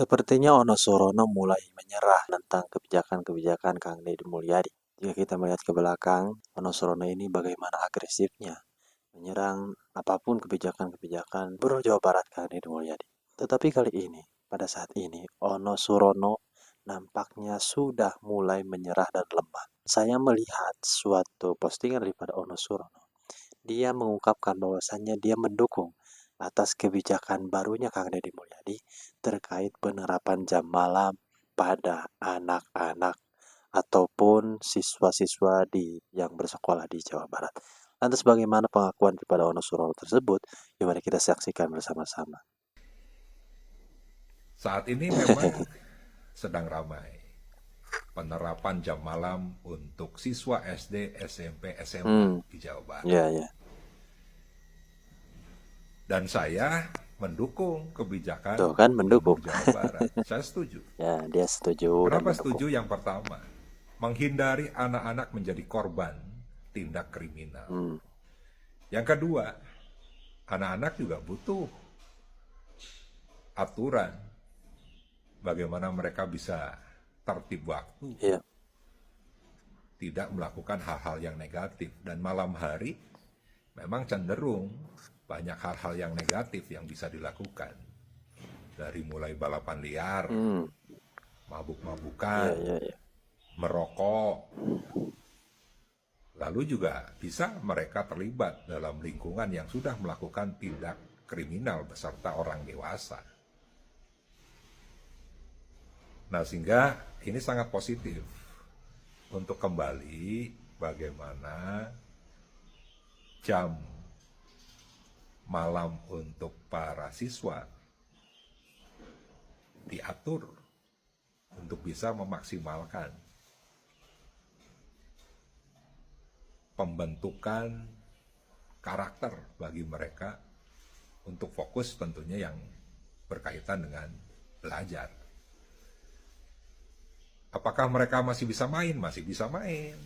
Sepertinya Wonosorono mulai menyerah tentang kebijakan-kebijakan Kang Deddy Mulyadi. Jika kita melihat ke belakang, Wonosorono ini bagaimana agresifnya menyerang apapun kebijakan-kebijakan Gubernur Jawa Barat Kang Deddy Mulyadi. Tetapi kali ini, pada saat ini, Wonosorono nampaknya sudah mulai menyerah dan lemah. Saya melihat suatu postingan daripada Wonosorono. Dia mengungkapkan bahwasannya dia mendukung atas kebijakan barunya Kang Deddy Mulyadi terkait penerapan jam malam pada anak-anak ataupun siswa-siswa yang bersekolah di Jawa Barat. Lantas bagaimana pengakuan daripada Wonosobo tersebut? Mari kita saksikan bersama-sama. Saat ini memang sedang ramai penerapan jam malam untuk siswa SD, SMP, SMA Hmm, di Jawa Barat. ya, ya. Dan saya mendukung kebijakan Tuh kan Gubernur mendukung. Jawa Barat. Saya setuju. Ya, dia setuju dan Kenapa mendukung. setuju? Yang pertama, menghindari anak-anak menjadi korban tindak kriminal. Hmm, Yang kedua, anak-anak juga butuh aturan bagaimana mereka bisa tertib waktu, ya. tidak melakukan hal-hal yang negatif. Dan malam hari memang cenderung banyak hal-hal yang negatif yang bisa dilakukan. Dari mulai balapan liar, Hmm, mabuk-mabukan, ya, ya, ya. merokok. Lalu juga bisa mereka terlibat dalam lingkungan yang sudah melakukan tindak kriminal beserta orang dewasa. Nah, sehingga ini sangat positif untuk kembali bagaimana jam malam untuk para siswa diatur untuk bisa memaksimalkan pembentukan karakter bagi mereka untuk fokus tentunya yang berkaitan dengan belajar. Apakah mereka masih bisa main? Masih bisa main.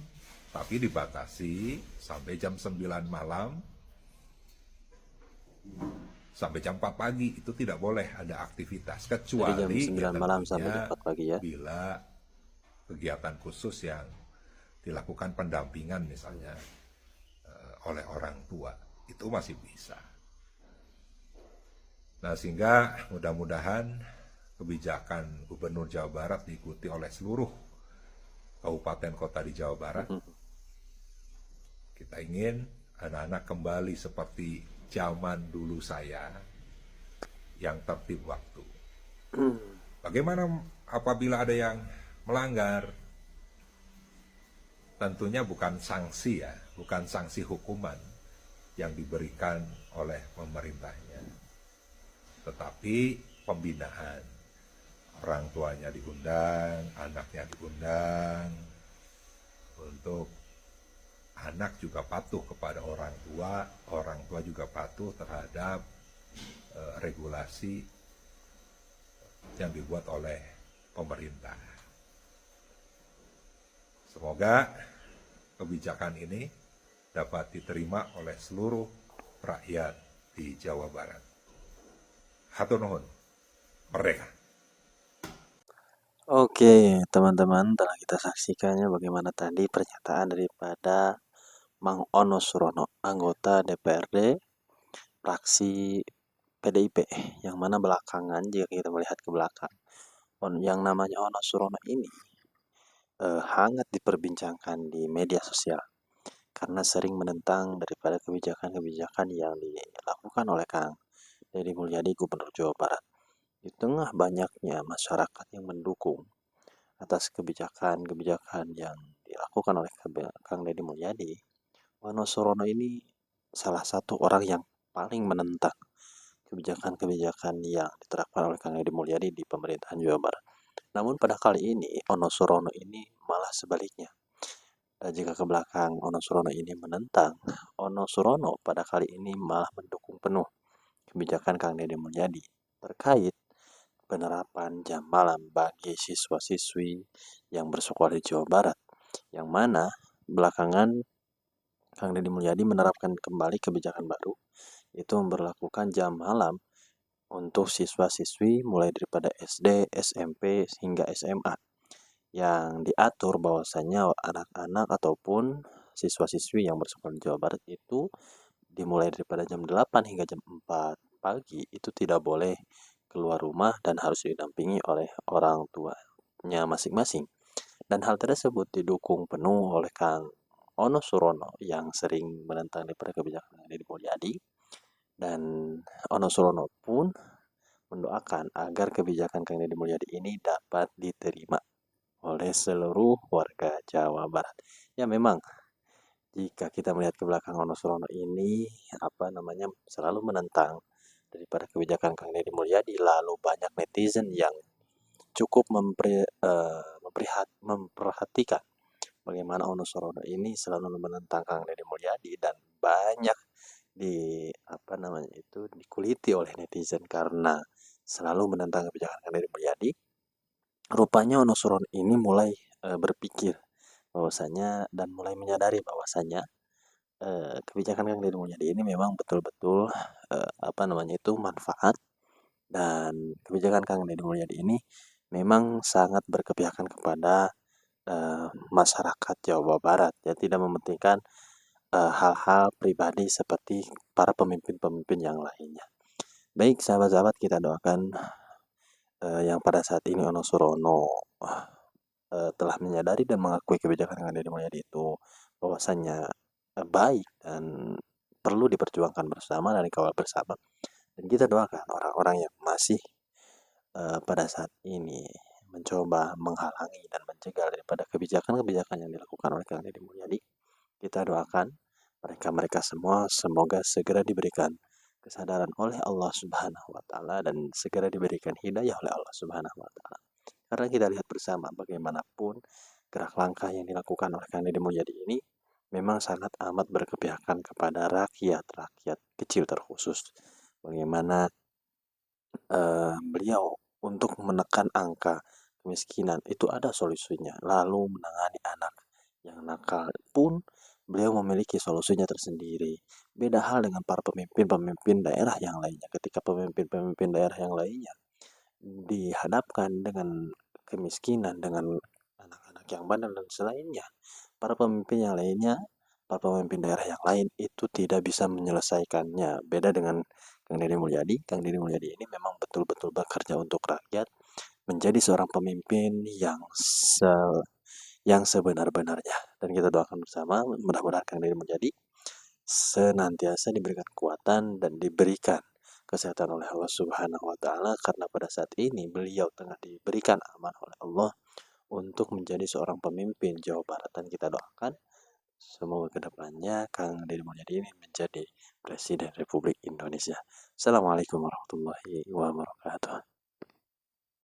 Tapi dibatasi sampai jam 9 malam sampai jam 4 pagi itu tidak boleh ada aktivitas Jadi jam kecuali ya 9 malam sampai tentunya jam 4 pagi ya. bila kegiatan khusus yang dilakukan pendampingan misalnya oleh orang tua itu masih bisa. Nah, sehingga mudah-mudahan kebijakan Gubernur Jawa Barat diikuti oleh seluruh kabupaten kota di Jawa Barat. Kita ingin anak-anak kembali seperti zaman dulu saya yang tertib waktu. Bagaimana apabila ada yang melanggar? Tentunya bukan sanksi ya, bukan sanksi hukuman yang diberikan oleh pemerintahnya, tetapi pembinaan. Orang tuanya diundang, anaknya diundang, untuk anak juga patuh kepada orang tua juga patuh terhadap regulasi yang dibuat oleh pemerintah. Semoga kebijakan ini dapat diterima oleh seluruh rakyat di Jawa Barat. Hatur nuhun, merdeka. Oke, teman-teman, telah kita saksikannya bagaimana tadi pernyataan daripada Mang Ono Surono, anggota DPRD fraksi PDIP, yang mana belakangan jika kita melihat ke belakang, yang namanya Ono Surono ini hangat diperbincangkan di media sosial karena sering menentang daripada kebijakan-kebijakan yang dilakukan oleh Kang Deddy Mulyadi, Gubernur Jawa Barat. Di tengah banyaknya masyarakat yang mendukung atas kebijakan-kebijakan yang dilakukan oleh Kang Deddy Mulyadi, Wonosorono ini salah satu orang yang paling menentang kebijakan-kebijakan yang diterapkan oleh Kang Deddy Mulyadi di pemerintahan Jawa Barat. Namun pada kali ini Wonosorono ini malah sebaliknya. Dan jika ke belakang Wonosorono ini menentang, Wonosorono pada kali ini malah mendukung penuh kebijakan Kang Deddy Mulyadi terkait penerapan jam malam bagi siswa-siswi yang bersekolah di Jawa Barat, yang mana belakangan Kang Deddy Mulyadi menerapkan kembali kebijakan baru, itu memberlakukan jam malam untuk siswa-siswi mulai daripada SD, SMP, hingga SMA, yang diatur bahwasanya anak-anak ataupun siswa-siswi yang bersekolah di Jawa Barat itu dimulai daripada jam 8 hingga jam 4 pagi itu tidak boleh keluar rumah dan harus didampingi oleh orang tuanya masing-masing. Dan hal tersebut didukung penuh oleh Kang Ono Surono yang sering menentang daripada kebijakan Deddy Mulyadi, dan Ono Surono pun mendoakan agar kebijakan Kang Deddy Mulyadi ini dapat diterima oleh seluruh warga Jawa Barat. Ya memang jika kita melihat ke belakang Ono Surono ini selalu menentang daripada kebijakan Kang Deddy Mulyadi, lalu banyak netizen yang cukup memperhatikan bagaimana Ono Surono ini selalu menentang Kang Deddy Mulyadi, dan banyak dikuliti oleh netizen karena selalu menentang kebijakan Kang Deddy Mulyadi. Rupanya Ono Surono ini mulai berpikir bahwasanya dan mulai menyadari bahwasanya kebijakan Kang Deddy Mulyadi ini memang betul-betul manfaat, dan kebijakan Kang Deddy Mulyadi ini memang sangat berkepihakan kepada masyarakat Jawa Barat, ya tidak mementingkan hal-hal pribadi seperti para pemimpin-pemimpin yang lainnya. Baik sahabat-sahabat, kita doakan yang pada saat ini Ono Surono telah menyadari dan mengakui kebijakan Kang Deddy Mulyadi itu bahwasanya baik dan perlu diperjuangkan bersama dan dikawal bersama. Dan kita doakan orang-orang yang masih pada saat ini mencoba menghalangi dan mencegah daripada kebijakan-kebijakan yang dilakukan oleh Kang Deddy Mulyadi, kita doakan mereka-mereka semua semoga segera diberikan kesadaran oleh Allah Subhanahu wa taala dan segera diberikan hidayah oleh Allah Subhanahu wa taala. Karena kita lihat bersama bagaimanapun gerak langkah yang dilakukan oleh Kang Deddy Mulyadi ini memang sangat amat berkepihakan kepada rakyat kecil terkhusus. Bagaimana beliau untuk menekan angka kemiskinan itu ada solusinya. Lalu menangani anak yang nakal pun beliau memiliki solusinya tersendiri. Beda hal dengan para pemimpin-pemimpin daerah yang lainnya. Ketika pemimpin-pemimpin daerah yang lainnya dihadapkan dengan kemiskinan, dengan anak-anak yang bandel dan selainnya, para pemimpin yang lainnya, para pemimpin daerah yang lain itu tidak bisa menyelesaikannya. Beda dengan Kang Deddy Mulyadi. Kang Deddy Mulyadi ini memang betul-betul bekerja untuk rakyat, menjadi seorang pemimpin yang sebenar-benarnya. Dan kita doakan bersama mudah-mudahan Kang Deddy Mulyadi senantiasa diberikan kekuatan dan diberikan kesehatan oleh Allah Subhanahu wa taala, karena pada saat ini beliau tengah diberikan amanah oleh Allah untuk menjadi seorang pemimpin Jawa Barat, dan kita doakan semoga kedepannya Kang Deddy Mulyadi ini menjadi Presiden Republik Indonesia. Assalamualaikum warahmatullahi wabarakatuh.